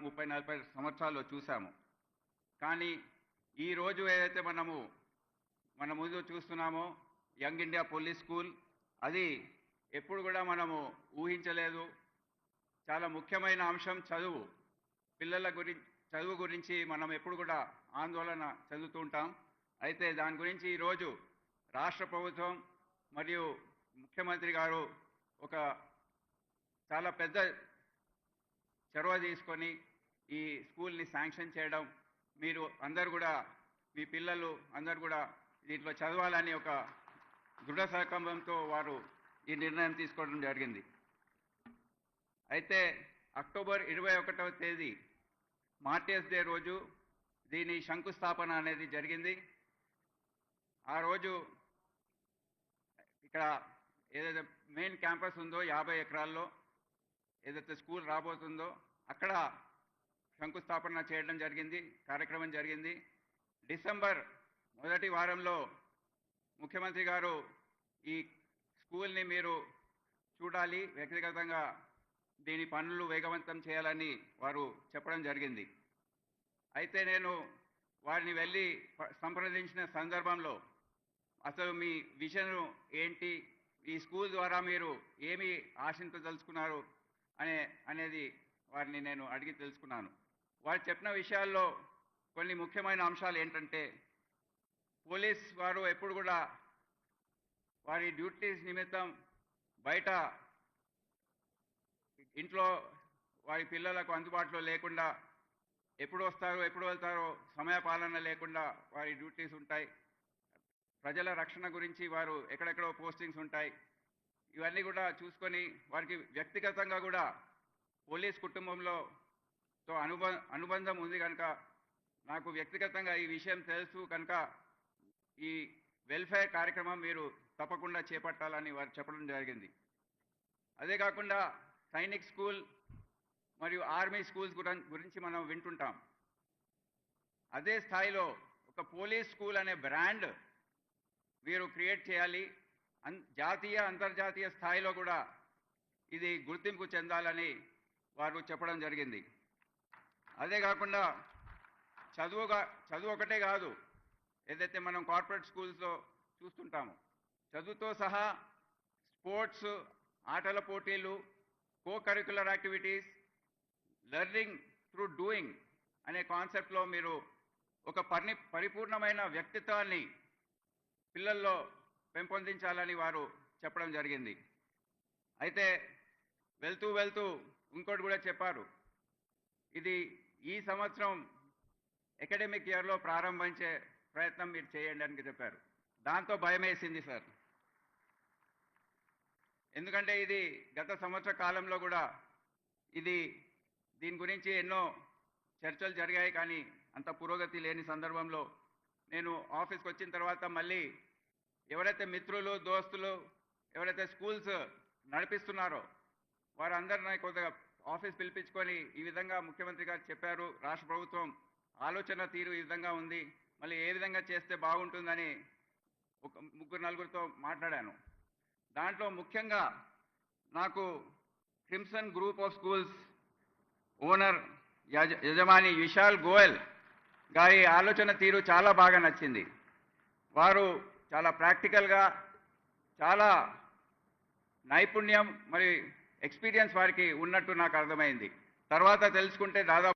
30-40 సంవత్సరాల్లో చూసాము. కానీ ఈరోజు ఏదైతే మన ముందు చూస్తున్నామో యంగ్ ఇండియా పోలీస్ స్కూల్, అది ఎప్పుడు కూడా మనము ఊహించలేదు. చాలా ముఖ్యమైన అంశం చదువు. చదువు గురించి మనం ఎప్పుడు కూడా ఆందోళన చెందుతూ ఉంటాం. అయితే దాని గురించి ఈరోజు రాష్ట్ర ప్రభుత్వం మరియు ముఖ్యమంత్రి గారు ఒక చాలా పెద్ద చొరవ తీసుకొని ఈ స్కూల్ని శాంక్షన్ చేయడం, మీరు అందరు కూడా మీ పిల్లలు అందరు కూడా దీంట్లో చదవాలని ఒక దృఢ సంకల్పంతో వారు ఈ నిర్ణయం తీసుకోవడం జరిగింది. అయితే అక్టోబర్ 21వ తేదీ మార్టిర్స్ డే రోజు దీని శంకుస్థాపన అనేది జరిగింది. ఆ రోజు ఇక్కడ ఏదైతే మెయిన్ క్యాంపస్ ఉందో 50 ఎకరాల్లో ఏదైతే స్కూల్ రాబోతుందో అక్కడ శంకుస్థాపన చేయడం జరిగింది, కార్యక్రమం జరిగింది. డిసెంబర్ మొదటి వారంలో ముఖ్యమంత్రి గారు ఈ స్కూల్ని మీరు చూడాలి, వ్యక్తిగతంగా దీని పనులు వేగవంతం చేయాలని వారు చెప్పడం జరిగింది. అయితే నేను వారిని వెళ్ళి సంప్రదించిన సందర్భంలో అసలు మీ విజన్ ఏంటి, ఈ స్కూల్ ద్వారా మీరు ఏమి ఆశించదలుచుకున్నారు అనేది వారిని నేను అడిగి తెలుసుకున్నాను. వారు చెప్పిన విషయాల్లో కొన్ని ముఖ్యమైన అంశాలు ఏంటంటే, పోలీస్ వారు ఎప్పుడు కూడా వారి డ్యూటీస్ నిమిత్తం బయట ఇంట్లో వారి పిల్లలకు అందుబాటులో లేకుండా ఎప్పుడు వస్తారో ఎప్పుడు వెళ్తారో సమయపాలన లేకుండా వారి డ్యూటీస్ ఉంటాయి. ప్రజల రక్షణ గురించి వారు ఎక్కడెక్కడో పోస్టింగ్స్ ఉంటాయి. ఇవన్నీ కూడా చూసుకొని వారికి వ్యక్తిగతంగా కూడా పోలీస్ కుటుంబంలో అనుబంధం ఉంది కనుక, నాకు వ్యక్తిగతంగా ఈ విషయం తెలుసు కనుక ఈ వెల్ఫేర్ కార్యక్రమం మీరు తప్పకుండా చేపట్టాలని వారు చెప్పడం జరిగింది. అదే కాకుండా సైనిక్ స్కూల్ మరియు ఆర్మీ స్కూల్స్ గురించి మనం వింటుంటాం. అదే స్థాయిలో ఒక పోలీస్ స్కూల్ అనే బ్రాండ్ వీరు క్రియేట్ చేయాలి. జాతీయ అంతర్జాతీయ స్థాయిలో కూడా ఇది గుర్తింపు చెందాలని వారు చెప్పడం జరిగింది. అదే కాకుండా చదువు ఒకటే కాదు, ఏదైతే మనం కార్పొరేట్ స్కూల్స్లో చూస్తుంటామో చదువుతో సహా స్పోర్ట్స్, ఆటల పోటీలు, co curricular activities, learning through doing అనే కాన్సెప్ట్లో మీరు ఒక పరిపూర్ణమైన వ్యక్తిత్వాన్ని పిల్లల్లో పెంపొందించాలని వారు చెప్పడం జరిగింది. అయితే వెళ్తూ ఇంకోటి కూడా చెప్పారు, ఇది ఈ సంవత్సరం అకాడమిక్ ఇయర్లో ప్రారంభించే ప్రయత్నం మీరు చేయండి అని చెప్పారు. దాంతో భయం వేసింది సార్. ఎందుకంటే ఇది గత సంవత్సర కాలంలో కూడా దీని గురించి ఎన్నో చర్చలు జరిగాయి, కానీ అంత పురోగతి లేని సందర్భంలో నేను ఆఫీస్కి వచ్చిన తర్వాత మళ్ళీ ఎవరైతే మిత్రులు, దోస్తులు ఎవరైతే స్కూల్స్ నడిపిస్తున్నారో వారందరినీ కొద్దిగా ఆఫీస్ పిలిపించుకొని ఈ విధంగా ముఖ్యమంత్రి గారు చెప్పారు, రాష్ట్ర ప్రభుత్వం ఆలోచన తీరు ఈ విధంగా ఉంది, మళ్ళీ ఏ విధంగా చేస్తే బాగుంటుందని ఒక 3-4తో మాట్లాడాను. దాంట్లో ముఖ్యంగా నాకు crimson group of schools owner యజమాని విశాల్ గోయల్ గారి ఆలోచన తీరు చాలా బాగా నచ్చింది. వారు చాలా ప్రాక్టికల్గా, చాలా నైపుణ్యం మరి ఎక్స్పీరియన్స్ వారికి ఉన్నట్టు నాకు అర్థమైంది. తర్వాత తెలుసుకుంటే దాదాపు